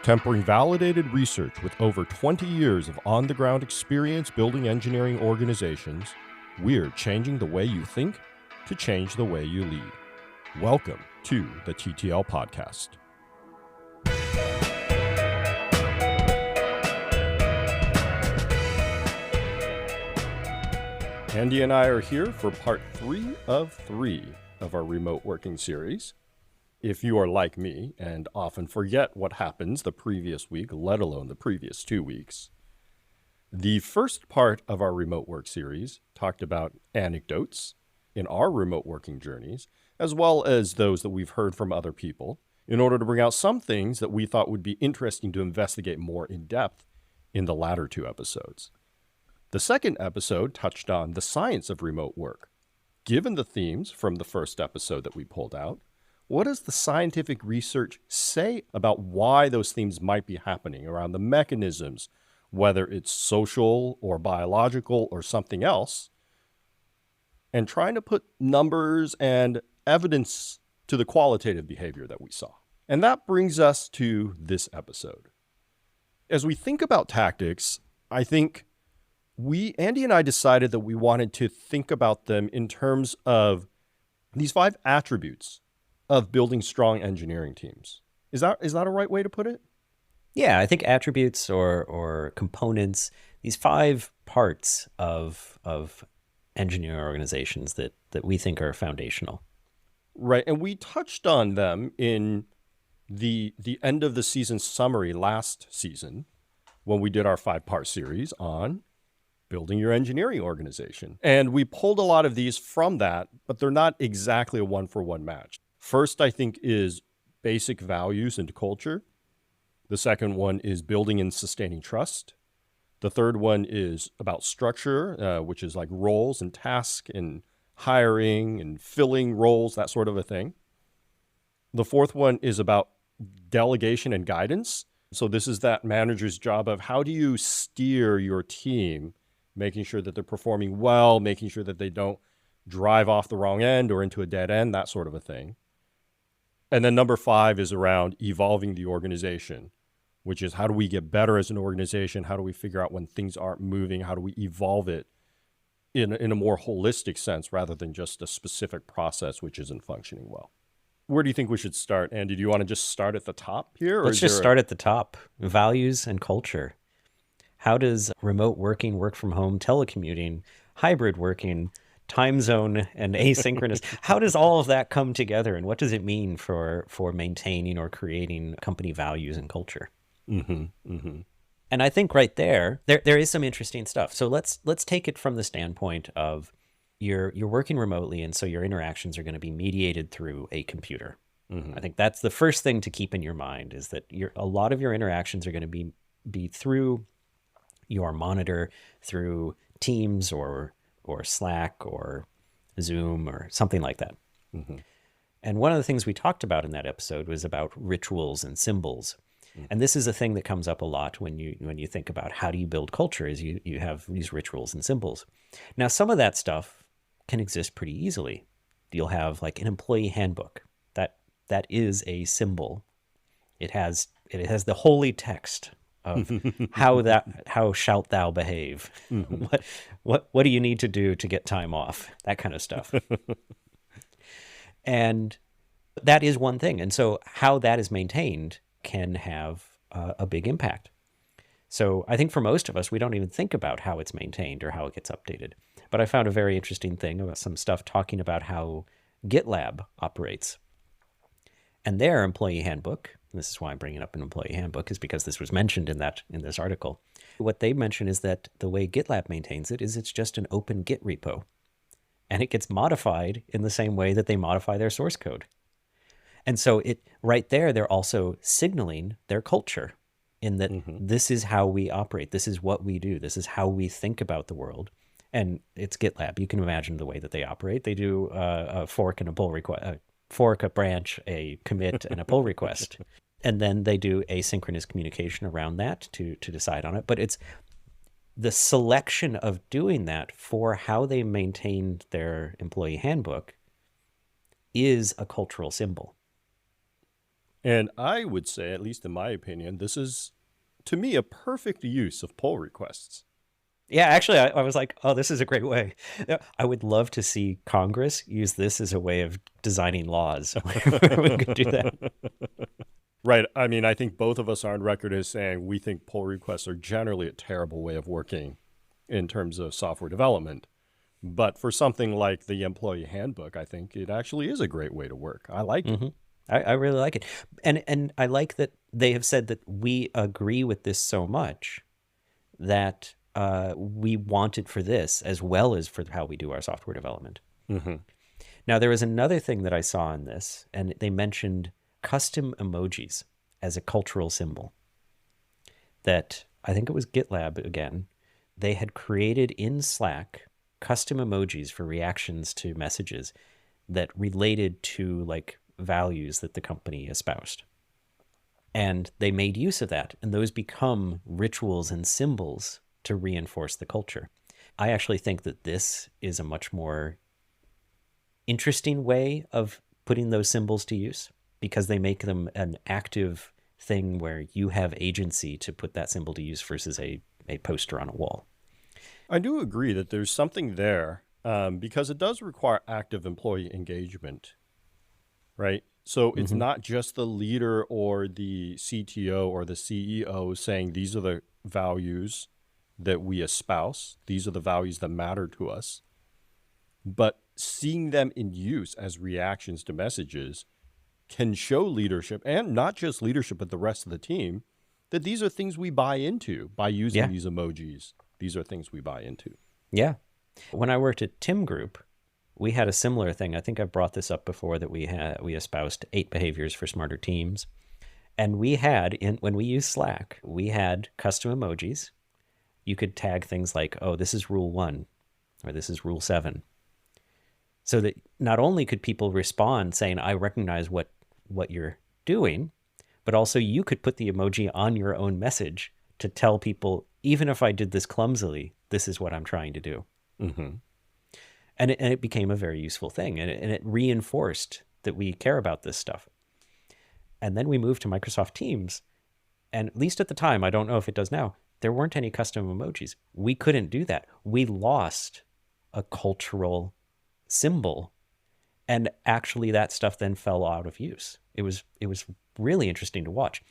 Tempering validated research with over 20 years of on-the-ground experience building engineering organizations, we're changing the way you think to change the way you lead. Welcome to the TTL Podcast. Andy and I are here for part 3 of our remote working series. If you are like me and often forget what happens the previous week, let alone the previous 2 weeks, the first part of our remote work series talked about anecdotes in our remote working journeys, as well as those that we've heard from other people, in order to bring out some things that we thought would be interesting to investigate more in depth in the latter 2 episodes. The second episode touched on the science of remote work. Given the themes from the first episode that we pulled out, what does the scientific research say about why those themes might be happening, around the mechanisms, whether it's social or biological or something else, and trying to put numbers and evidence to the qualitative behavior that we saw. And that brings us to this episode. As we think about tactics, I think Andy and I decided that we wanted to think about them in terms of these 5 attributes of building strong engineering teams. Is that a right way to put it? Yeah, I think attributes or components, these 5 parts of engineering organizations that we think are foundational. Right, and we touched on them in the end of the season summary last season when we did our 5-part series on building your engineering organization. And we pulled a lot of these from that, but they're not exactly a one-for-one match. First, I think, is basic values and culture. The second one is building and sustaining trust. The third one is about structure, which is like roles and tasks and hiring and filling roles, that sort of a thing. The fourth one is about delegation and guidance. So this is that manager's job of how do you steer your team, making sure that they're performing well, making sure that they don't drive off the wrong end or into a dead end, that sort of a thing. And then number 5 is around evolving the organization, which is how do we get better as an organization? How do we figure out when things aren't moving? How do we evolve it in a more holistic sense rather than just a specific process which isn't functioning well? Where do you think we should start, Andy? Do you want to just start at the top here? Let's just start at the top. Values and culture. How does remote working, work from home, telecommuting, hybrid working, time zone, and asynchronous, how does all of that come together, and what does it mean for maintaining or creating company values and culture? Mm-hmm, mm-hmm. And I think right there is some interesting stuff. So let's take it from the standpoint of you're working remotely, and so your interactions are going to be mediated through a computer. Mm-hmm. I think that's the first thing to keep in your mind, is that a lot of your interactions are going to be through your monitor, through Teams or Slack or Zoom or something like that. Mm-hmm. And one of the things we talked about in that episode was about rituals and symbols. Mm-hmm. And this is a thing that comes up a lot when you think about how do you build culture, is you have these rituals and symbols. Now, some of that stuff can exist pretty easily. You'll have like an employee handbook. That is a symbol. It has the holy text of how shalt thou behave? Mm-hmm. What do you need to do to get time off? That kind of stuff. And that is one thing. And so how that is maintained can have a big impact. So I think for most of us, we don't even think about how it's maintained or how it gets updated. But I found a very interesting thing about some stuff talking about how GitLab operates. And their employee handbook, and this is why I'm bringing up an employee handbook, is because this was mentioned in this article. What they mention is that the way GitLab maintains it is it's just an open Git repo. And it gets modified in the same way that they modify their source code. And so right there, they're also signaling their culture in that This is how we operate. This is what we do. This is how we think about the world. And it's GitLab. You can imagine the way that they operate. They do a fork and a pull request. Fork, a branch, a commit, and a pull request. And then they do asynchronous communication around that to decide on it. But it's the selection of doing that for how they maintained their employee handbook is a cultural symbol. And I would say, at least in my opinion, this is, to me, a perfect use of pull requests. Yeah, actually, I was like, oh, this is a great way. Yeah, I would love to see Congress use this as a way of designing laws where we could do that. Right. I mean, I think both of us are on record as saying we think pull requests are generally a terrible way of working in terms of software development. But for something like the employee handbook, I think it actually is a great way to work. I like it. Hmm. I really like it. And I like that they have said that we agree with this so much that we want it for this as well as for how we do our software development. Mm-hmm. Now, there was another thing that I saw in this, and they mentioned custom emojis as a cultural symbol that I think it was GitLab again. They had created in Slack custom emojis for reactions to messages that related to like values that the company espoused. And they made use of that, and those become rituals and symbols to reinforce the culture. I actually think that this is a much more interesting way of putting those symbols to use because they make them an active thing where you have agency to put that symbol to use versus a poster on a wall. I do agree that there's something there because it does require active employee engagement, right? So it's Mm-hmm. not just the leader or the CTO or the CEO saying these are the values that we espouse, these are the values that matter to us, but seeing them in use as reactions to messages can show leadership, and not just leadership, but the rest of the team, that these are things we buy into by using Yeah. these emojis. These are things we buy into. Yeah. When I worked at Tim Group, we had a similar thing. I think I've brought this up before that we espoused 8 behaviors for smarter teams. And we had when we used Slack, we had custom emojis. You could tag things like, "Oh, this is rule 1," or "This is rule 7." So that not only could people respond saying, "I recognize what you're doing," but also you could put the emoji on your own message to tell people, even if I did this clumsily, this is what I'm trying to do. Mm-hmm. And it became a very useful thing. And it reinforced that we care about this stuff. And then we moved to Microsoft Teams. And at least at the time, I don't know if it does now, there weren't any custom emojis. We couldn't do that. We lost a cultural symbol. And actually that stuff then fell out of use. It was really interesting to watch.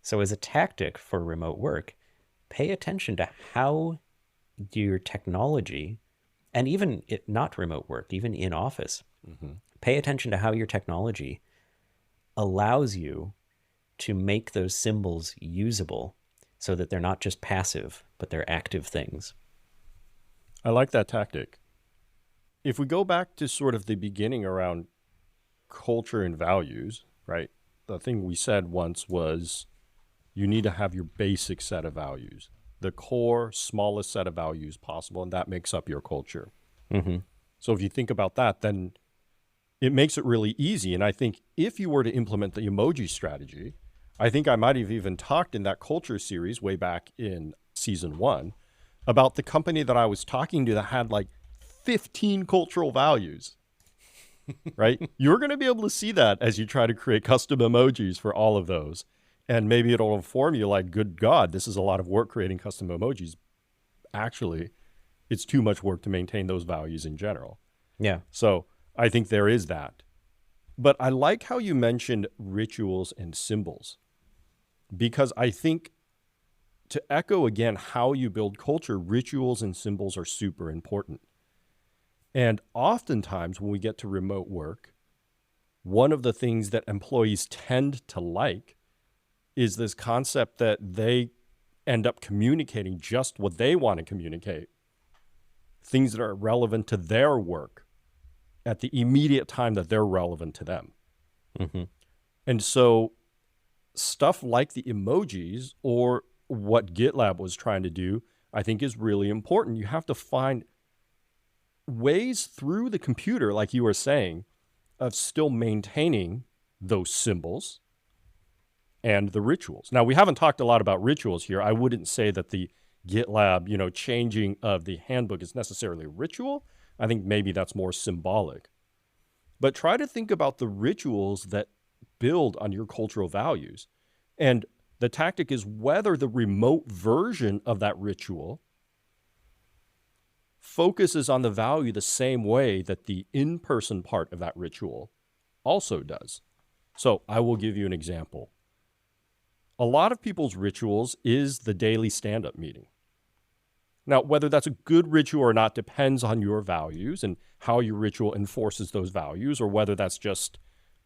So as a tactic for remote work, pay attention to how your technology, and even not remote work, even in office, Mm-hmm. pay attention to how your technology allows you to make those symbols usable so that they're not just passive, but they're active things. I like that tactic. If we go back to sort of the beginning around culture and values, right? The thing we said once was you need to have your basic set of values, the core, smallest set of values possible, and that makes up your culture. Mm-hmm. So if you think about that, then it makes it really easy. And I think if you were to implement the emoji strategy, I think I might have even talked in that culture series way back in season 1 about the company that I was talking to that had like 15 cultural values, right? You're going to be able to see that as you try to create custom emojis for all of those. And maybe it'll inform you like, good God, this is a lot of work creating custom emojis. Actually, it's too much work to maintain those values in general. Yeah. So I think there is that. But I like how you mentioned rituals and symbols, because I think, to echo again how you build culture, rituals and symbols are super important. And oftentimes when we get to remote work, one of the things that employees tend to like is this concept that they end up communicating just what they want to communicate, things that are relevant to their work at the immediate time that they're relevant to them. Mm-hmm. And so stuff like the emojis or what GitLab was trying to do, I think is really important. You have to find ways through the computer, like you were saying, of still maintaining those symbols and the rituals. Now, we haven't talked a lot about rituals here. I wouldn't say that the GitLab, changing of the handbook is necessarily a ritual. I think maybe that's more symbolic. But try to think about the rituals that build on your cultural values. And the tactic is whether the remote version of that ritual focuses on the value the same way that the in-person part of that ritual also does. So I will give you an example. A lot of people's rituals is the daily stand-up meeting. Now, whether that's a good ritual or not depends on your values and how your ritual enforces those values, or whether that's just,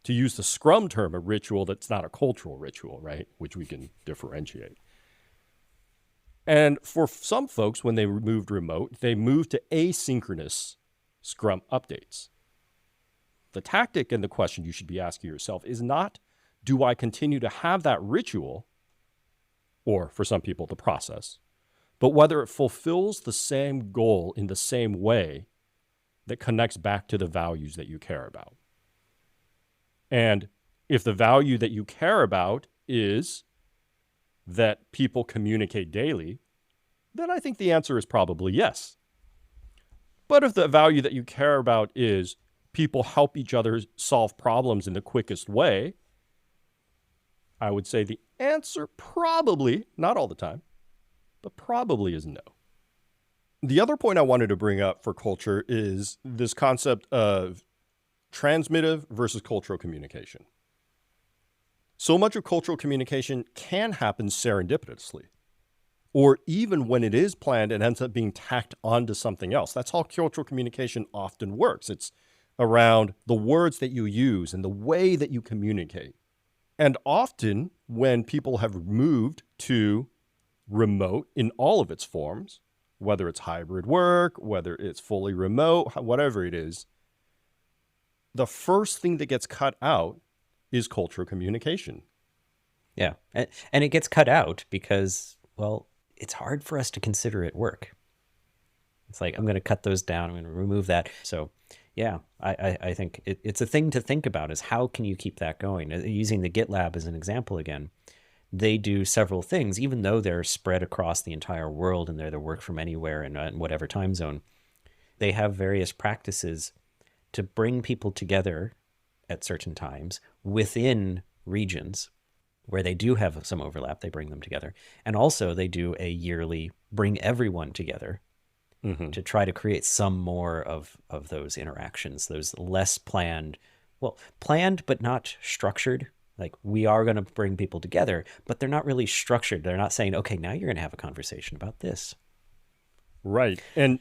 to use the Scrum term, a ritual that's not a cultural ritual, right? Which we can differentiate. And for some folks, when they moved remote, they moved to asynchronous Scrum updates. The tactic and the question you should be asking yourself is not, do I continue to have that ritual, or for some people, the process, but whether it fulfills the same goal in the same way that connects back to the values that you care about. And if the value that you care about is that people communicate daily, then I think the answer is probably yes. But if the value that you care about is people help each other solve problems in the quickest way, I would say the answer probably, not all the time, but probably is no. The other point I wanted to bring up for culture is this concept of transmittive versus cultural communication. So much of cultural communication can happen serendipitously, or even when it is planned, it ends up being tacked onto something else. That's how cultural communication often works. It's around the words that you use and the way that you communicate. And often when people have moved to remote in all of its forms, whether it's hybrid work, whether it's fully remote, whatever it is, the first thing that gets cut out is cultural communication. Yeah. And it gets cut out because, well, it's hard for us to consider it work. It's like, I'm going to cut those down. I'm going to remove that. So yeah, I think it's a thing to think about, is how can you keep that going? Using the GitLab as an example again, they do several things, even though they're spread across the entire world and they're the work from anywhere in whatever time zone. They have various practices to bring people together at certain times within regions where they do have some overlap. They bring them together. And also they do a yearly bring everyone together to try to create some more of those interactions, those less planned, well, planned but not structured. Like, we are going to bring people together, but they're not really structured. They're not saying, okay, now you're going to have a conversation about this. Right. And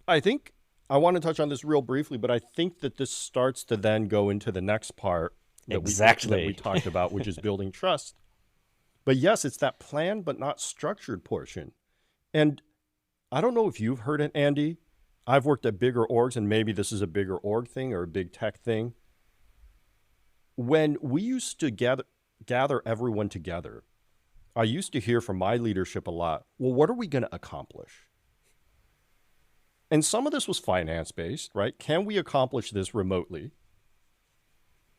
I think I want to touch on this real briefly, but I think that this starts to then go into the next part that we talked about, which is building trust. But yes, it's that planned but not structured portion. And I don't know if you've heard it, Andy. I've worked at bigger orgs, and maybe this is a bigger org thing or a big tech thing. When we used to gather everyone together, I used to hear from my leadership a lot, well, what are we going to accomplish? And some of this was finance-based, right? Can we accomplish this remotely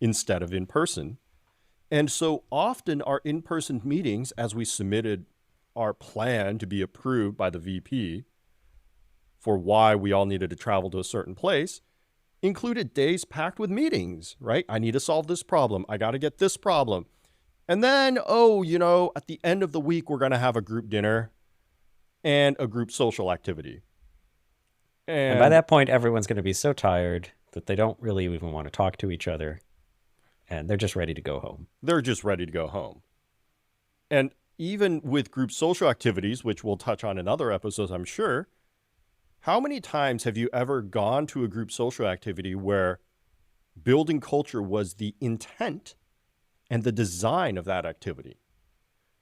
instead of in person? And so often our in-person meetings, as we submitted our plan to be approved by the VP for why we all needed to travel to a certain place, included days packed with meetings, right? I need to solve this problem. I got to get this problem. And then, at the end of the week, we're going to have a group dinner and a group social activity. And by that point, everyone's going to be so tired that they don't really even want to talk to each other. And they're just ready to go home. They're just ready to go home. And even with group social activities, which we'll touch on in other episodes, I'm sure, how many times have you ever gone to a group social activity where building culture was the intent and the design of that activity?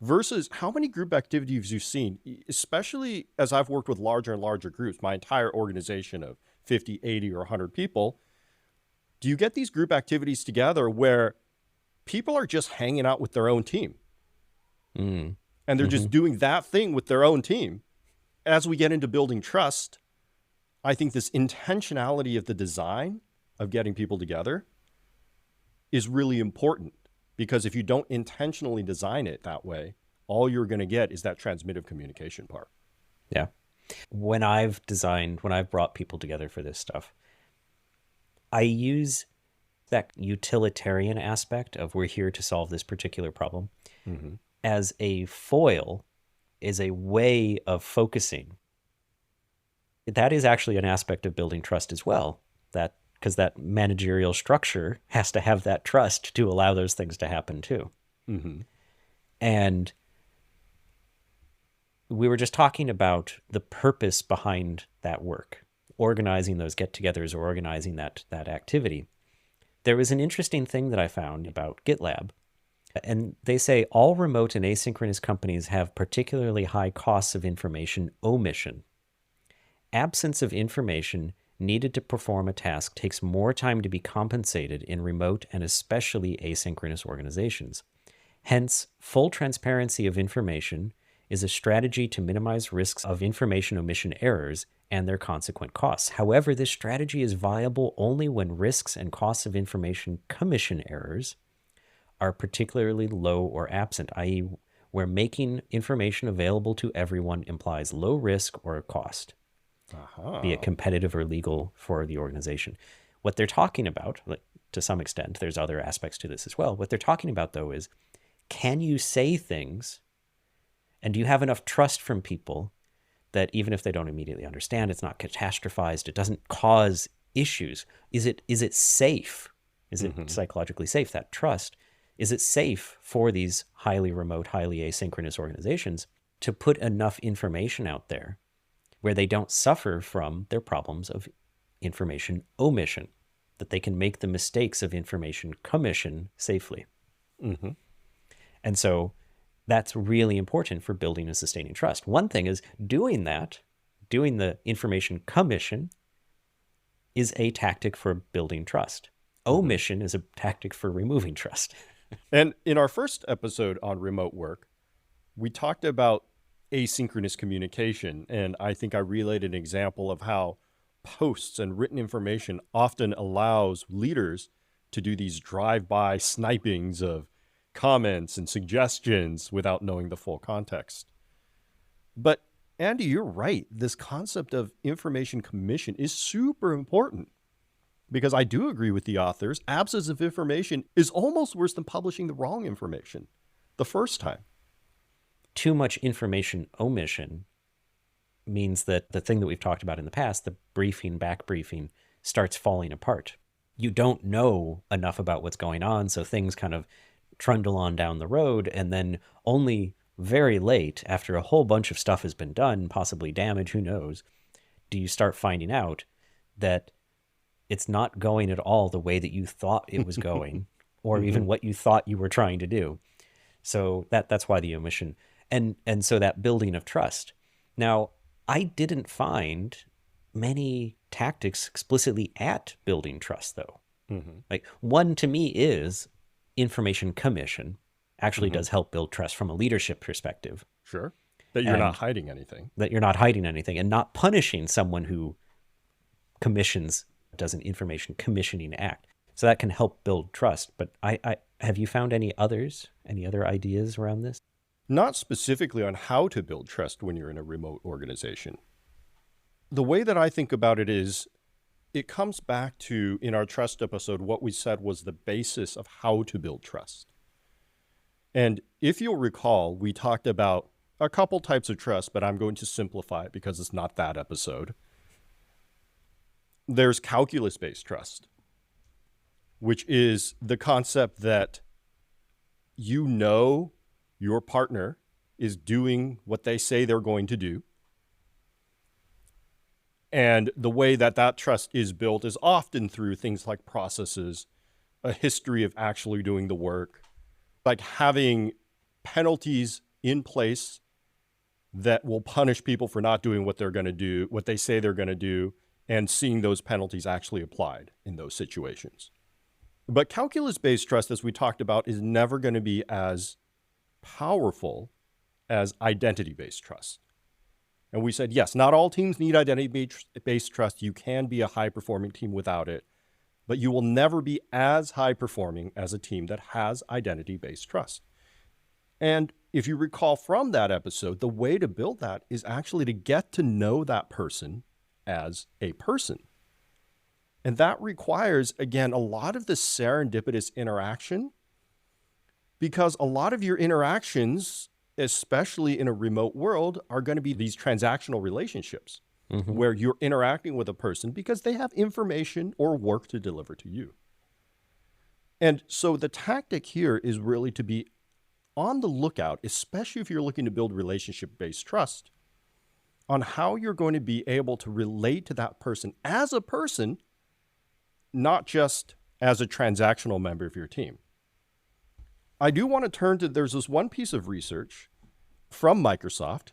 Versus how many group activities you've seen, especially as I've worked with larger and larger groups, my entire organization of 50, 80, or 100 people, do you get these group activities together where people are just hanging out with their own team? And they're just doing that thing with their own team. As we get into building trust, I think this intentionality of the design of getting people together is really important, because if you don't intentionally design it that way, all you're going to get is that transmittive communication part. Yeah. When I've brought people together for this stuff, I use that utilitarian aspect of we're here to solve this particular problem, as a foil, is a way of focusing. That is actually an aspect of building trust as well, that because that managerial structure has to have that trust to allow those things to happen too. And we were just talking about the purpose behind that work, organizing those get-togethers or organizing that activity. There was an interesting thing that I found about GitLab, and they say all remote and asynchronous companies have particularly high costs of information omission. Absence of information needed to perform a task takes more time to be compensated in remote and especially asynchronous organizations. Hence, full transparency of information is a strategy to minimize risks of information omission errors and their consequent costs. However, this strategy is viable only when risks and costs of information commission errors are particularly low or absent, i.e., where making information available to everyone implies low risk or cost, be it competitive or legal for the organization. What they're talking about, like, to some extent, there's other aspects to this as well. What they're talking about, though, is can you say things and do you have enough trust from people that even if they don't immediately understand, it's not catastrophized, it doesn't cause issues? Is it safe? Is it psychologically safe, that trust? Is it safe for these highly remote, highly asynchronous organizations to put enough information out there where they don't suffer from their problems of information omission, that they can make the mistakes of information commission safely? And so that's really important for building and sustaining trust. One thing is doing that, doing the information commission, is a tactic for building trust. Omission is a tactic for removing trust. And in our first episode on remote work, we talked about asynchronous communication. And I think I relayed an example of how posts and written information often allows leaders to do these drive-by snipings of comments and suggestions without knowing the full context. But Andy, you're right. This concept of information commission is super important, because I do agree with the authors. Absence of information is almost worse than publishing the wrong information the first time. Too much information omission means that the thing that we've talked about in the past, the briefing, back briefing, starts falling apart. You don't know enough about what's going on, so things kind of trundle on down the road, and then only very late, after a whole bunch of stuff has been done, possibly damage, who knows, do you start finding out that it's not going at all the way that you thought it was going, or even what you thought you were trying to do. So that's why the omission. And so that building of trust. Now, I didn't find many tactics explicitly at building trust, though. Like, one to me is information commission actually does help build trust from a leadership perspective. Sure. That you're not hiding anything. That you're not hiding anything and not punishing someone who does an information commissioning act. So that can help build trust. But I have you found any other ideas around this? Not specifically on how to build trust when you're in a remote organization. The way that I think about it is, it comes back to, in our trust episode, what we said was the basis of how to build trust. And if you'll recall, we talked about a couple types of trust, but I'm going to simplify it because it's not that episode. There's calculus-based trust, which is the concept that you know your partner is doing what they say they're going to do. And the way that trust is built is often through things like processes, a history of actually doing the work, like having penalties in place that will punish people for not doing what they're going to do, what they say they're going to do, and seeing those penalties actually applied in those situations. But calculus-based trust, as we talked about, is never going to be as powerful as identity-based trust. And we said, yes, not all teams need identity-based trust. You can be a high-performing team without it, but you will never be as high-performing as a team that has identity-based trust. And if you recall from that episode, the way to build that is actually to get to know that person as a person. And that requires, again, a lot of the serendipitous interaction, because a lot of your interactions, especially in a remote world, are going to be these transactional relationships where you're interacting with a person because they have information or work to deliver to you. And so the tactic here is really to be on the lookout, especially if you're looking to build relationship-based trust, on how you're going to be able to relate to that person as a person, not just as a transactional member of your team. I do want to turn to, there's this one piece of research from Microsoft.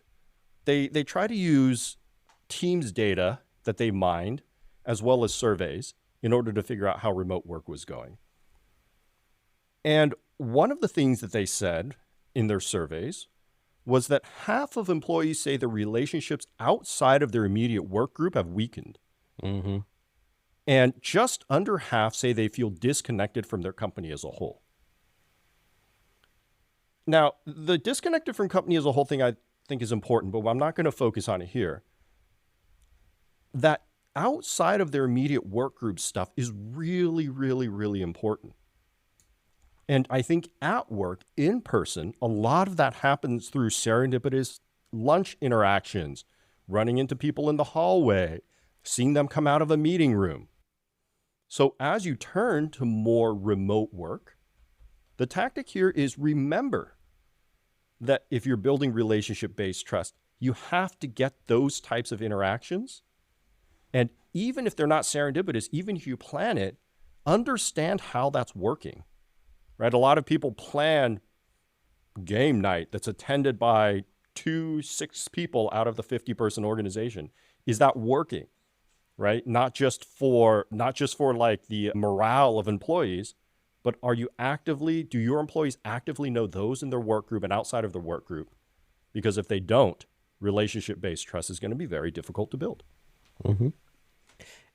They try to use Teams data that they mined, as well as surveys, in order to figure out how remote work was going. And one of the things that they said in their surveys was that half of employees say the relationships outside of their immediate work group have weakened. And just under half say they feel disconnected from their company as a whole. Now, the disconnected from company as a whole thing I think is important, but I'm not going to focus on it here. That outside of their immediate work group stuff is really, really, really important. And I think at work, in person, a lot of that happens through serendipitous lunch interactions, running into people in the hallway, seeing them come out of a meeting room. So as you turn to more remote work, the tactic here is remember that if you're building relationship-based trust, you have to get those types of interactions. And even if they're not serendipitous, even if you plan it, understand how that's working, right? A lot of people plan game night that's attended by 6 people out of the 50-person organization. Is that working, right? Not just for like the morale of employees, but do your employees actively know those in their work group and outside of their work group? Because if they don't, relationship-based trust is going to be very difficult to build.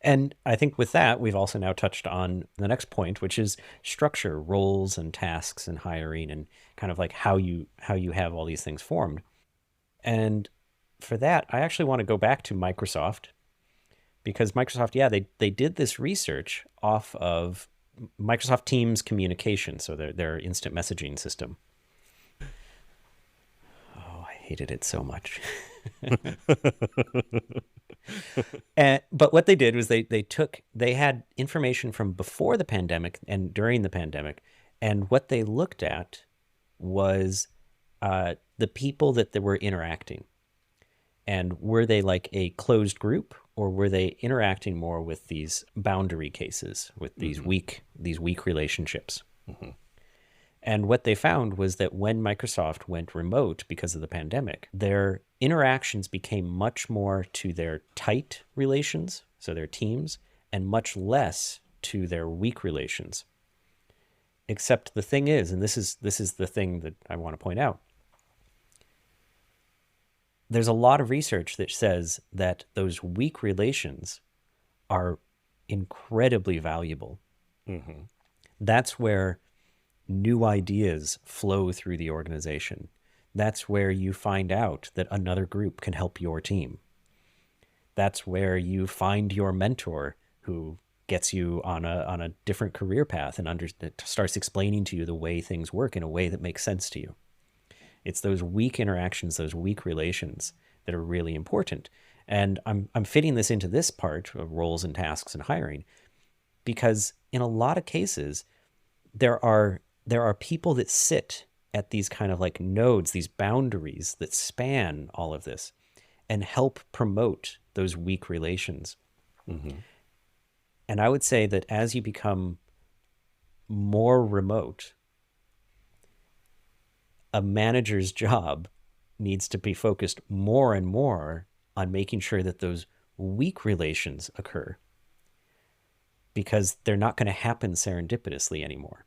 And I think with that, we've also now touched on the next point, which is structure, roles and tasks and hiring, and kind of like how you have all these things formed. And for that, I actually want to go back to Microsoft, because Microsoft, they did this research off of Microsoft Teams communication, so their instant messaging system. Oh, I hated it so much. But what they did was they had information from before the pandemic and during the pandemic, and what they looked at was the people that they were interacting, and were they like a closed group, or were they interacting more with these boundary cases, with these weak relationships? And what they found was that when Microsoft went remote because of the pandemic, their interactions became much more to their tight relations, so their teams, and much less to their weak relations. Except the thing is, and this is the thing that I want to point out, there's a lot of research that says that those weak relations are incredibly valuable. That's where new ideas flow through the organization. That's where you find out that another group can help your team. That's where you find your mentor who gets you on a different career path and starts explaining to you the way things work in a way that makes sense to you. It's those weak interactions, those weak relations that are really important. And I'm fitting this into this part of roles and tasks and hiring, because in a lot of cases, there are people that sit at these kind of like nodes, these boundaries that span all of this and help promote those weak relations. And I would say that as you become more remote, a manager's job needs to be focused more and more on making sure that those weak relations occur, because they're not going to happen serendipitously anymore.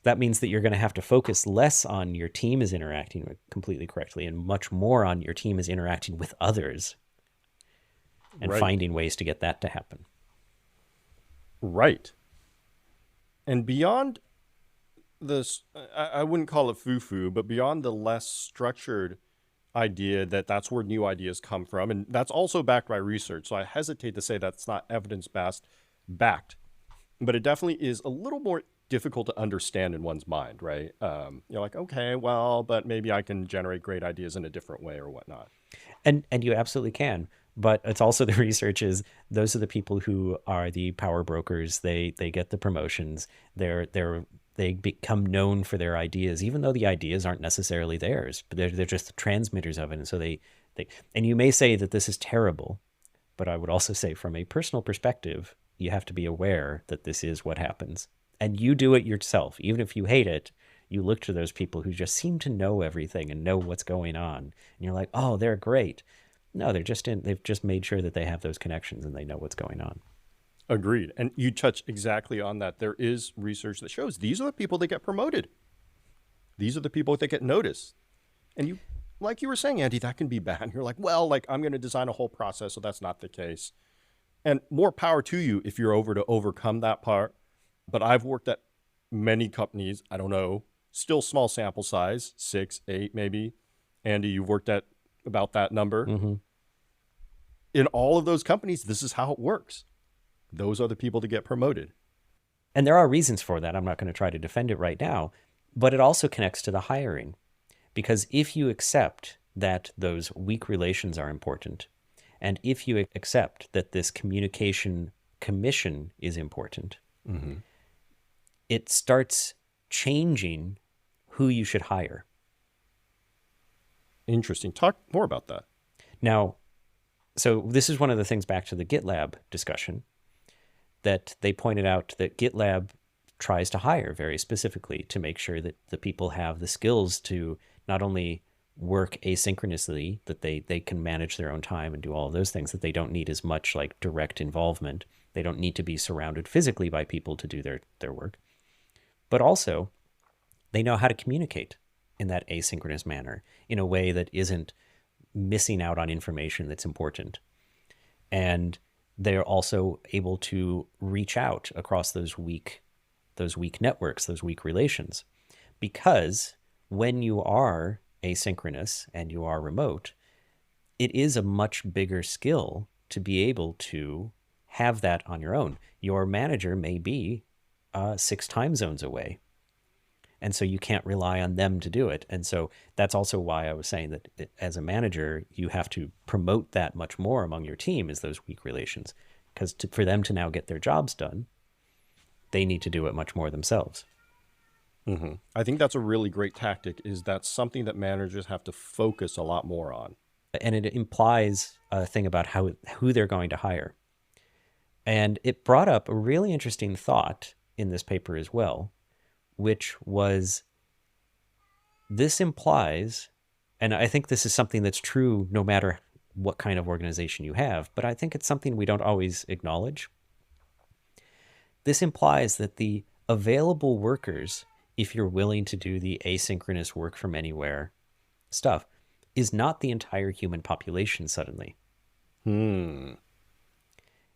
That means that you're going to have to focus less on your team is interacting completely correctly and much more on your team is interacting with others and finding ways to get that to happen. Right. And beyond this, I wouldn't call it foo-foo, but beyond the less structured idea that that's where new ideas come from. And that's also backed by research. So I hesitate to say that's not evidence-backed, but it definitely is a little more difficult to understand in one's mind, right? You're like, okay, well, but maybe I can generate great ideas in a different way or whatnot. And you absolutely can. But it's also the research is those are the people who are the power brokers. They get the promotions. They become known for their ideas, even though the ideas aren't necessarily theirs, but they're just the transmitters of it. And so they and you may say that this is terrible, but I would also say from a personal perspective, you have to be aware that this is what happens. And you do it yourself. Even if you hate it, you look to those people who just seem to know everything and know what's going on. And you're like, oh, they're great. No, they've just made sure that they have those connections and they know what's going on. Agreed. And you touch exactly on that. There is research that shows these are the people that get promoted. These are the people that get noticed. And you, like you were saying, Andy, that can be bad. You're like, well, like I'm going to design a whole process, so that's not the case. And more power to you if you're over to overcome that part. But I've worked at many companies, I don't know, still small sample size, 6, 8 maybe. Andy, you've worked at about that number. Mm-hmm. In all of those companies, this is how it works. Those are the people to get promoted. And there are reasons for that. I'm not going to try to defend it right now, but it also connects to the hiring. Because if you accept that those weak relations are important, and if you accept that this communication commission is important, Mm-hmm. it starts changing who you should hire. Interesting. Talk more about that. Now, so this is one of the things back to the GitLab discussion that they pointed out that GitLab tries to hire very specifically to make sure that the people have the skills to not only work asynchronously, that they can manage their own time and do all of those things, that they don't need as much like direct involvement. They don't need to be surrounded physically by people to do their work. But also, they know how to communicate in that asynchronous manner in a way that isn't missing out on information that's important. And they're also able to reach out across those weak networks, those weak relations. Because when you are asynchronous and you are remote, it is a much bigger skill to be able to have that on your own. Your manager may be 6 time zones away. And so you can't rely on them to do it. And so that's also why I was saying that as a manager, you have to promote that much more among your team is those weak relations. Because for them to now get their jobs done, they need to do it much more themselves. Mm-hmm. I think that's a really great tactic, is that's something that managers have to focus a lot more on. And it implies a thing about who they're going to hire. And it brought up a really interesting thought in this paper as well, which was this implies, and I think this is something that's true no matter what kind of organization you have, but I think it's something we don't always acknowledge. This implies that the available workers, if you're willing to do the asynchronous work from anywhere stuff, is not the entire human population suddenly.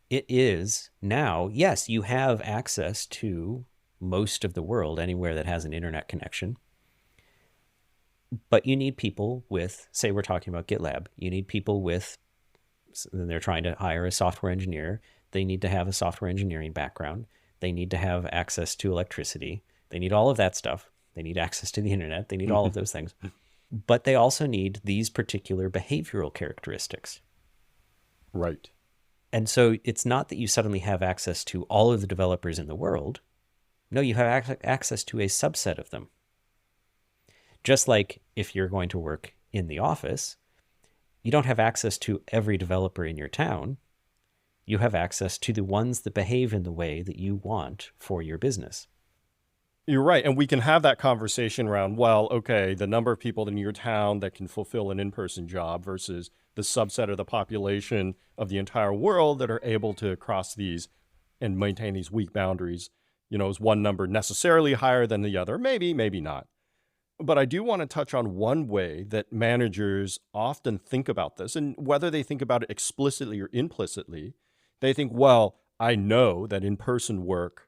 It is now, yes, you have access to most of the world, anywhere that has an internet connection. But you need people with, say we're talking about GitLab, you need people with, they're trying to hire a software engineer. They need to have a software engineering background. They need to have access to electricity. They need all of that stuff. They need access to the internet. They need all of those things. But they also need these particular behavioral characteristics. Right. And so it's not that you suddenly have access to all of the developers in the world. No, you have access to a subset of them. Just like if you're going to work in the office, you don't have access to every developer in your town. You have access to the ones that behave in the way that you want for your business. You're right. And we can have that conversation around, well, okay, the number of people in your town that can fulfill an in-person job versus the subset of the population of the entire world that are able to cross these and maintain these weak boundaries. Is one number necessarily higher than the other? Maybe, maybe not. But I do want to touch on one way that managers often think about this, and whether they think about it explicitly or implicitly, they think, well, I know that in-person work,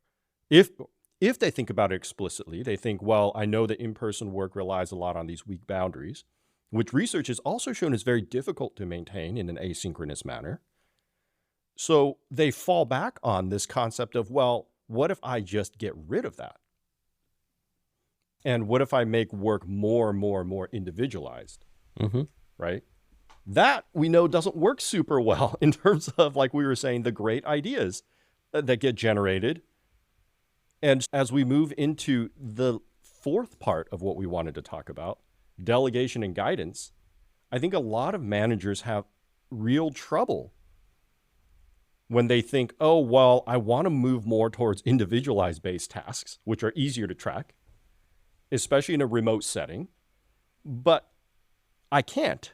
if they think about it explicitly, they think, well, I know that in-person work relies a lot on these weak boundaries. which research has also shown is very difficult to maintain in an asynchronous manner. So they fall back on this concept of, well, what if I just get rid of that? And what if I make work more and more and more individualized, right? That we know doesn't work super well in terms of, like we were saying, the great ideas that get generated. And as we move into the fourth part of what we wanted to talk about, delegation and guidance, I think a lot of managers have real trouble when they think, oh, well, I want to move more towards individualized based tasks, which are easier to track, especially in a remote setting, but I can't.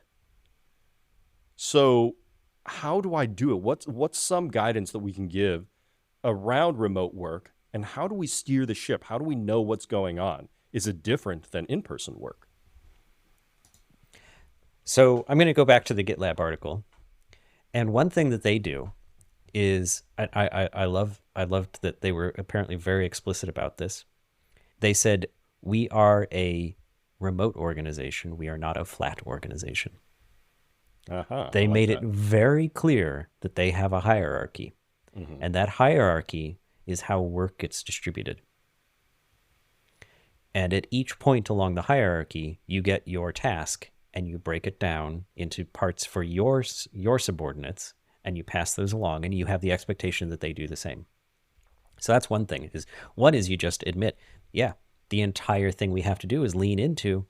So how do I do it? What's some guidance that we can give around remote work, and how do we steer the ship? How do we know what's going on? Is it different than in-person work? So I'm going to go back to the GitLab article. And one thing that they do is, I loved that they were apparently very explicit about this. They said, we are a remote organization. We are not a flat organization. They made it very clear that they have a hierarchy. And that hierarchy is how work gets distributed. And at each point along the hierarchy, you get your task and you break it down into parts for your subordinates, and you pass those along, and you have the expectation that they do the same. So that's one thing. One is you just admit, yeah, the entire thing we have to do is lean into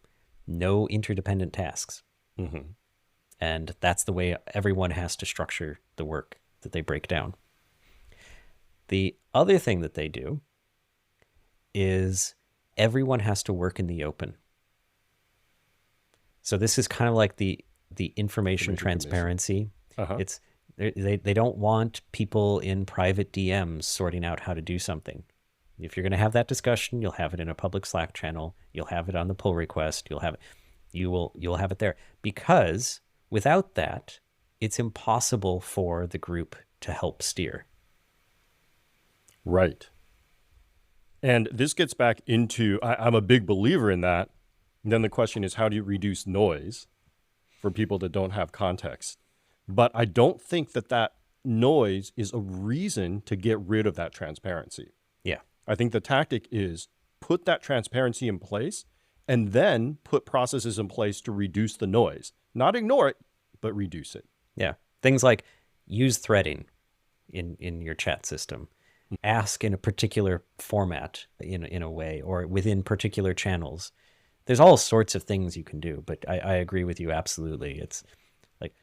no interdependent tasks. And that's the way everyone has to structure the work that they break down. The other thing that they do is everyone has to work in the open. So this is kind of like the information transparency. It's they don't want people in private DMs sorting out how to do something. If you're going to have that discussion, you'll have it in a public Slack channel. You'll have it on the pull request. You'll have it there, because without that, it's impossible for the group to help steer. Right. And this gets back into, I'm a big believer in that. And then the question is, how do you reduce noise for people that don't have context? But I don't think that noise is a reason to get rid of that transparency. Yeah. I think the tactic is put that transparency in place and then put processes in place to reduce the noise. Not ignore it, but reduce it. Yeah. Things like use threading in your chat system. Ask in a particular format in a way, or within particular channels. There's all sorts of things you can do, but I agree with you absolutely. It's like,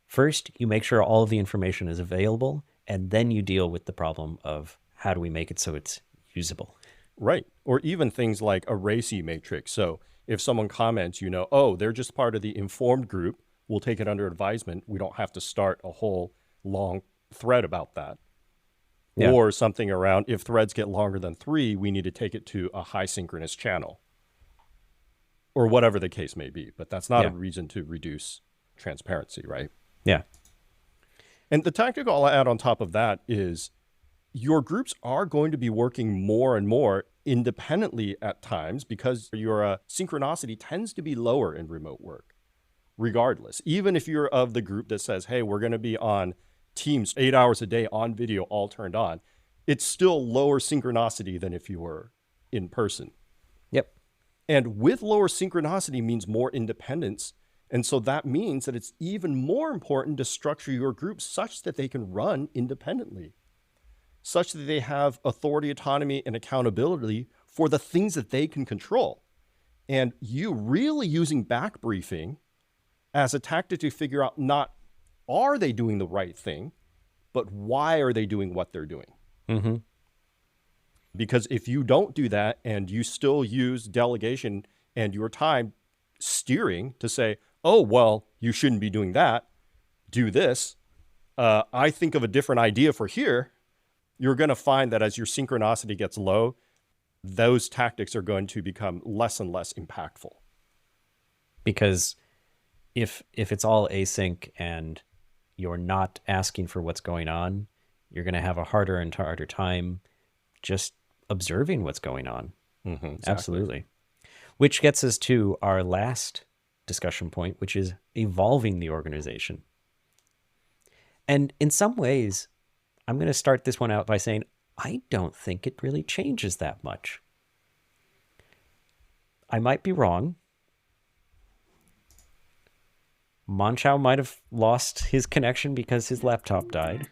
first you make sure all of the information is available, and then you deal with the problem of how do we make it so it's usable. Right. Or even things like a RACI matrix. So if someone comments, oh, they're just part of the informed group, we'll take it under advisement. We don't have to start a whole long thread about that. Yeah. Or something around, if threads get longer than 3, we need to take it to a high synchronous channel. Or whatever the case may be. But that's not a reason to reduce transparency, right? Yeah. And the tactic I'll add on top of that is your groups are going to be working more and more independently at times, because your synchronicity tends to be lower in remote work, regardless. Even if you're of the group that says, hey, we're going to be on Teams 8 hours a day on video, all turned on, it's still lower synchronicity than if you were in person. Yep. And with lower synchronicity means more independence. And so that means that it's even more important to structure your group such that they can run independently, such that they have authority, autonomy, and accountability for the things that they can control. And you really using back briefing as a tactic to figure out not are they doing the right thing, but why are they doing what they're doing? Because if you don't do that and you still use delegation and your time steering to say, oh, well, you shouldn't be doing that, do this. I think of a different idea for here. You're going to find that as your synchronicity gets low, those tactics are going to become less and less impactful. Because if it's all async and you're not asking for what's going on, you're going to have a harder and harder time just observing what's going on. Exactly. Absolutely. Which gets us to our last discussion point, which is evolving the organization. And in some ways, I'm going to start this one out by saying, I don't think it really changes that much. I might be wrong. Mon-Chaio might have lost his connection because his laptop died.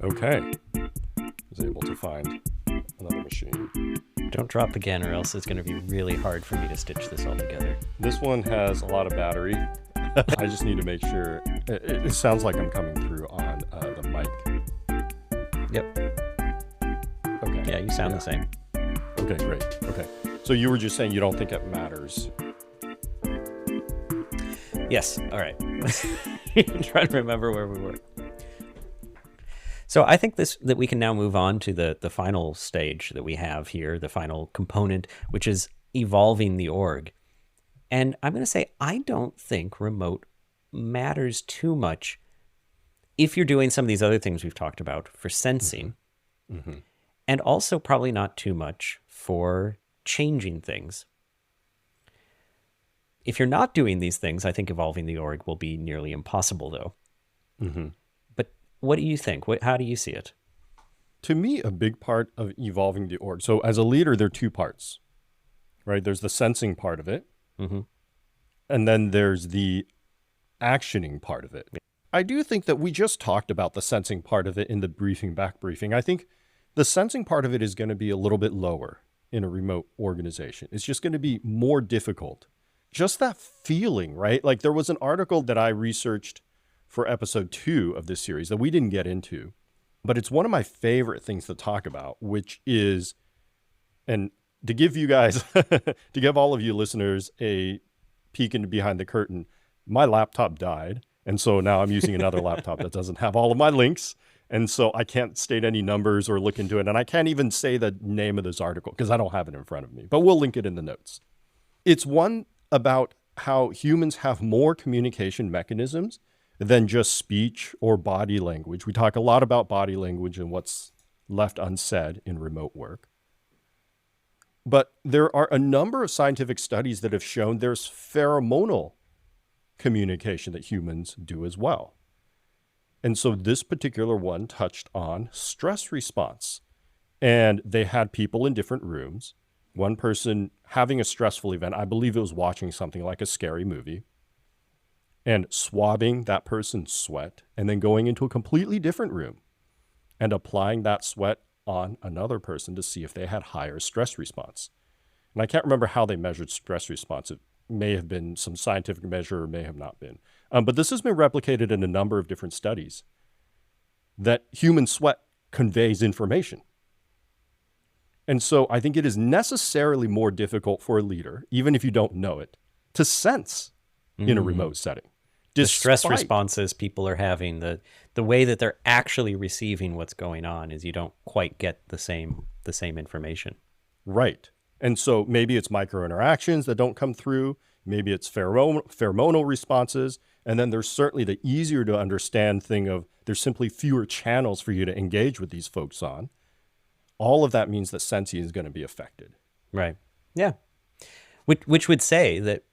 Okay. I was able to find another machine. Don't drop again, or else it's going to be really hard for me to stitch this all together. This one has a lot of battery. I just need to make sure. It sounds like I'm coming through on the mic. Yep. Okay. Yeah, you sound the same. Okay, great. Okay. So you were just saying you don't think it matters. Yes. All right. Trying to remember where we were. So I think that we can now move on to the final stage that we have here, the final component, which is evolving the org. And I'm going to say I don't think remote matters too much if you're doing some of these other things we've talked about for sensing, Mm-hmm. and also probably not too much for changing things. If you're not doing these things, I think evolving the org will be nearly impossible, though. Mm-hmm. But what do you think? How do you see it? To me, a big part of evolving the org. So as a leader, there are two parts, right? There's the sensing part of it, Mm-hmm. and then there's the actioning part of it. I do think that we just talked about the sensing part of it in the back briefing. I think the sensing part of it is going to be a little bit lower in a remote organization. It's just going to be more difficult. Just that feeling, right? Like there was an article that I researched for episode 2 of this series that we didn't get into, but it's one of my favorite things to talk about, which is, and to give you guys, to give all of you listeners a peek into behind the curtain, my laptop died. And so now I'm using another laptop that doesn't have all of my links. And so I can't state any numbers or look into it. And I can't even say the name of this article because I don't have it in front of me, but we'll link it in the notes. It's one about how humans have more communication mechanisms than just speech or body language. We talk a lot about body language and what's left unsaid in remote work. But there are a number of scientific studies that have shown there's pheromonal communication that humans do as well. And so this particular one touched on stress response. And they had people in different rooms, one person having a stressful event. I believe it was watching something like a scary movie, and swabbing that person's sweat, and then going into a completely different room and applying that sweat on another person to see if they had higher stress response. And I can't remember how they measured stress response. It may have been some scientific measure or may have not been. But this has been replicated in a number of different studies that human sweat conveys information. And so I think it is necessarily more difficult for a leader, even if you don't know it, to sense in a remote setting. The stress responses people are having, the way that they're actually receiving what's going on is you don't quite get the same information. Right. And so maybe it's micro interactions that don't come through. Maybe it's pheromonal responses. And then there's certainly the easier to understand thing of there's simply fewer channels for you to engage with these folks on. All of that means that sensing is going to be affected. Right. Yeah. Which would say that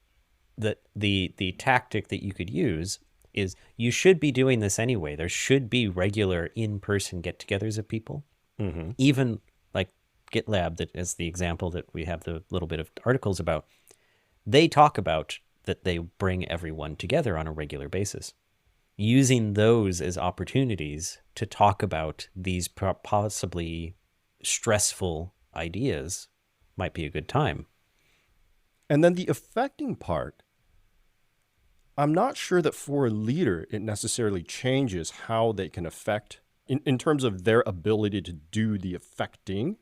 the tactic that you could use is you should be doing this anyway. There should be regular in-person get-togethers of people. Mm-hmm. Even like GitLab, that is the example that we have the little bit of articles about. They talk about that they bring everyone together on a regular basis. Using those as opportunities to talk about these possibly stressful ideas might be a good time. And then the affecting part, I'm not sure that for a leader, it necessarily changes how they can affect in terms of their ability to do the affecting,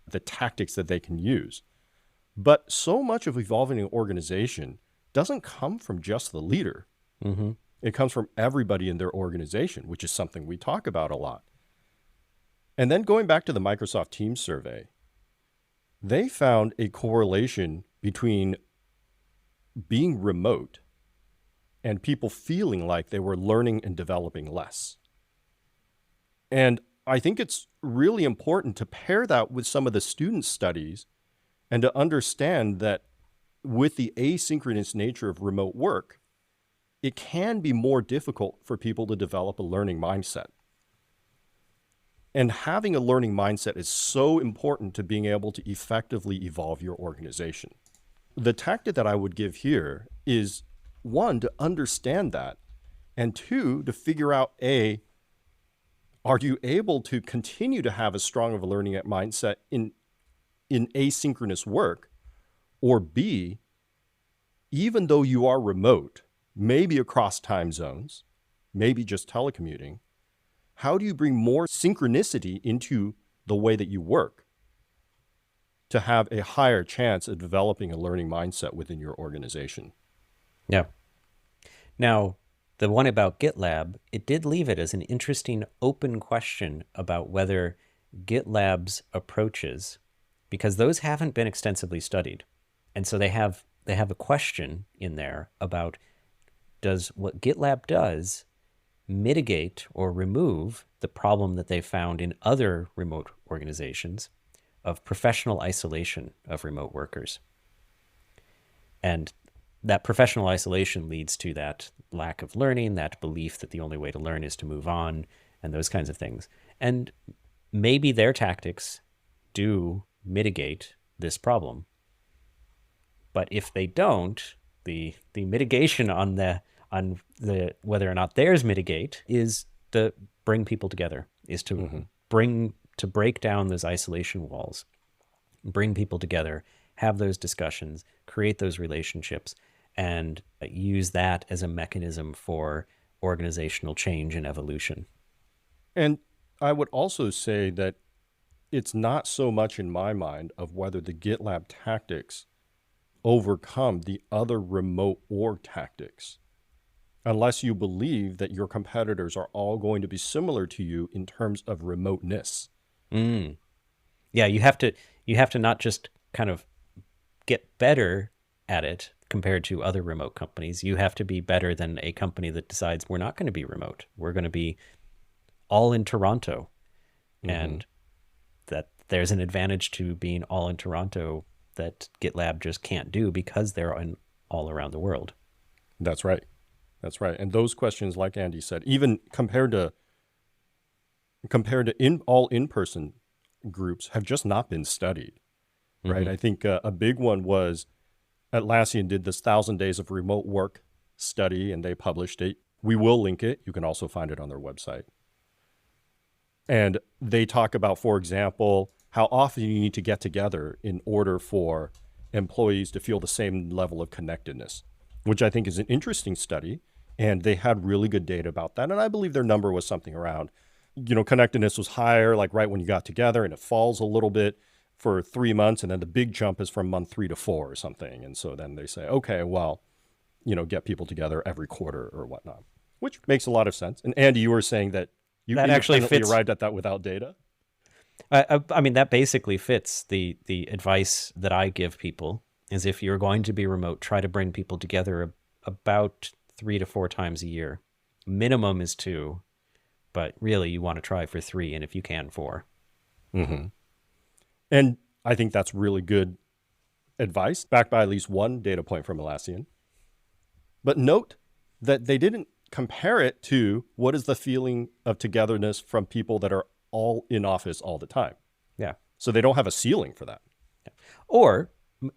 the tactics that they can use. But so much of evolving an organization doesn't come from just the leader. Mm-hmm. It comes from everybody in their organization, which is something we talk about a lot. And then going back to the Microsoft Teams survey, they found a correlation between being remote and people feeling like they were learning and developing less. And I think it's really important to pair that with some of the student studies and to understand that with the asynchronous nature of remote work, it can be more difficult for people to develop a learning mindset. And having a learning mindset is so important to being able to effectively evolve your organization. The tactic that I would give here is, one, to understand that, and two, to figure out, are you able to continue to have as strong of a learning mindset in asynchronous work? Or B, even though you are remote, maybe across time zones, maybe just telecommuting, how do you bring more synchronicity into the way that you work to have a higher chance of developing a learning mindset within your organization? Yeah. Now, the one about GitLab, it did leave it as an interesting open question about whether GitLab's approaches, because those haven't been extensively studied. And so they have a question in there about, does what GitLab does mitigate or remove the problem that they found in other remote organizations of professional isolation of remote workers? And that professional isolation leads to that lack of learning, that belief that the only way to learn is to move on, and those kinds of things. And maybe their tactics do mitigate this problem. But if they don't, the mitigation on the whether or not theirs mitigate is to bring people together, is to break down those isolation walls, bring people together, have those discussions, create those relationships, and use that as a mechanism for organizational change and evolution. And I would also say that it's not so much in my mind of whether the GitLab tactics overcome the other remote org tactics, unless you believe that your competitors are all going to be similar to you in terms of remoteness. Yeah, you have to not just kind of get better at it compared to other remote companies. You have to be better than a company that decides we're not going to be remote. We're going to be all in Toronto. And that there's an advantage to being all in Toronto that GitLab just can't do because they're all around the world. That's right. That's right. And those questions, like Andy said, even compared to all in-person groups, have just not been studied, right? I think a big one was Atlassian did this 1,000 Days of Remote Work study, and they published it. We will link it. You can also find it on their website. And they talk about, for example, how often you need to get together in order for employees to feel the same level of connectedness, which I think is an interesting study. And they had really good data about that. And I believe their number was something around, connectedness was higher, like right when you got together, and it falls a little bit for 3 months. And then the big jump is from month 3 to 4 or something. And so then they say, okay, well, get people together every quarter or whatnot, which makes a lot of sense. And Andy, you were saying that that actually fits. Arrived at that without data. I mean, that basically fits the advice that I give people is if you're going to be remote, try to bring people together about 3 to 4 times a year. Minimum is 2, but really you want to try for 3, and if you can, 4. And I think that's really good advice, backed by at least one data point from Atlassian. But note that they didn't compare it to what is the feeling of togetherness from people that are all in office all the time. Yeah. So they don't have a ceiling for that. Yeah. Or,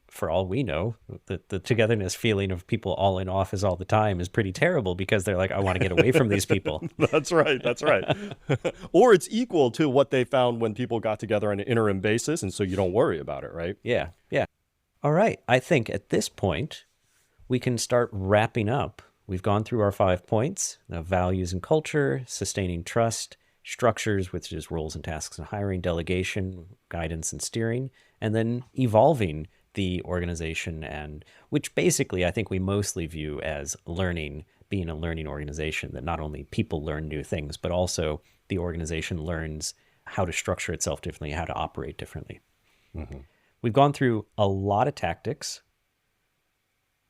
for all we know, the togetherness feeling of people all in office all the time is pretty terrible because they're like, I want to get away from these people. That's right. That's right. Or it's equal to what they found when people got together on an interim basis, and so you don't worry about it, right? Yeah. Yeah. All right. I think at this point, we can start wrapping up. We've gone through our 5 points: values and culture, sustaining trust, structures, which is roles and tasks and hiring, delegation, guidance and steering, and then evolving the organization, and which basically I think we mostly view as learning, being a learning organization, that not only people learn new things, but also the organization learns how to structure itself differently, how to operate differently. We've gone through a lot of tactics.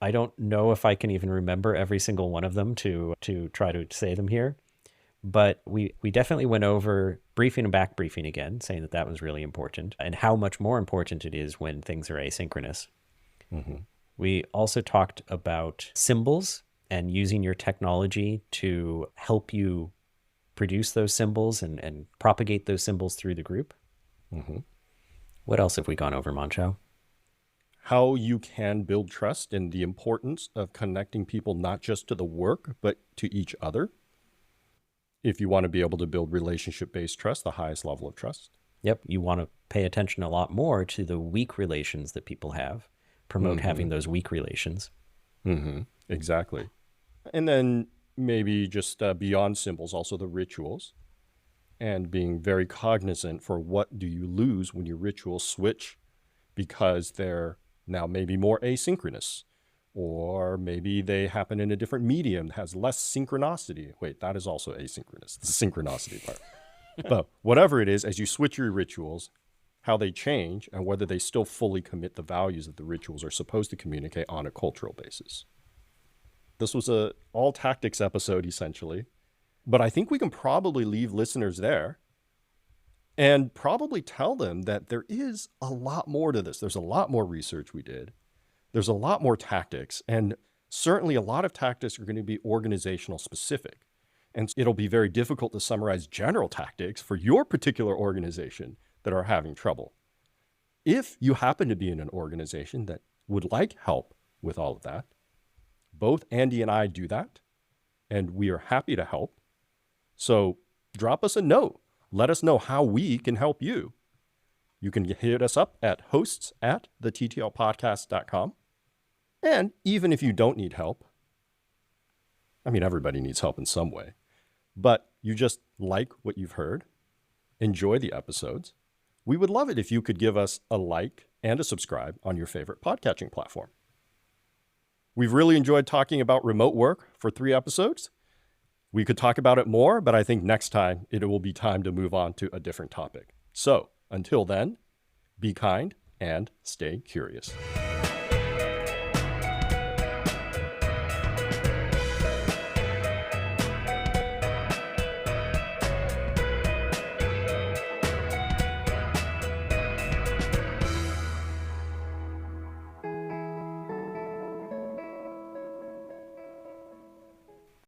I don't know if I can even remember every single one of them to try to say them here, But we definitely went over briefing and back briefing again, saying that that was really important and how much more important it is when things are asynchronous. Mm-hmm. We also talked about symbols and using your technology to help you produce those symbols and propagate those symbols through the group. Mm-hmm. What else have we gone over, Mon-Chaio? How you can build trust and the importance of connecting people not just to the work, but to each other. If you want to be able to build relationship-based trust, the highest level of trust. Yep, you want to pay attention a lot more to the weak relations that people have, promote having those weak relations. Mm-hmm. Exactly. And then maybe just beyond symbols, also the rituals, and being very cognizant for what do you lose when your rituals switch because they're now maybe more asynchronous, or maybe they happen in a different medium that has less synchronicity. Wait, that is also asynchronous, the synchronicity part. But whatever it is, as you switch your rituals, how they change and whether they still fully commit the values that the rituals are supposed to communicate on a cultural basis. This was a all tactics episode, essentially. But I think we can probably leave listeners there and probably tell them that there is a lot more to this. There's a lot more research we did. There's a lot more tactics. And certainly a lot of tactics are going to be organizational specific. And it'll be very difficult to summarize general tactics for your particular organization that are having trouble. If you happen to be in an organization that would like help with all of that, both Andy and I do that, and we are happy to help. So drop us a note. Let us know how we can help you. You can hit us up at hosts@thettlpodcast.com. And even if you don't need help, I mean, everybody needs help in some way, but you just like what you've heard, enjoy the episodes, we would love it if you could give us a like and a subscribe on your favorite podcatching platform. We've really enjoyed talking about remote work for 3 episodes. We could talk about it more, but I think next time it will be time to move on to a different topic. So until then, be kind and stay curious.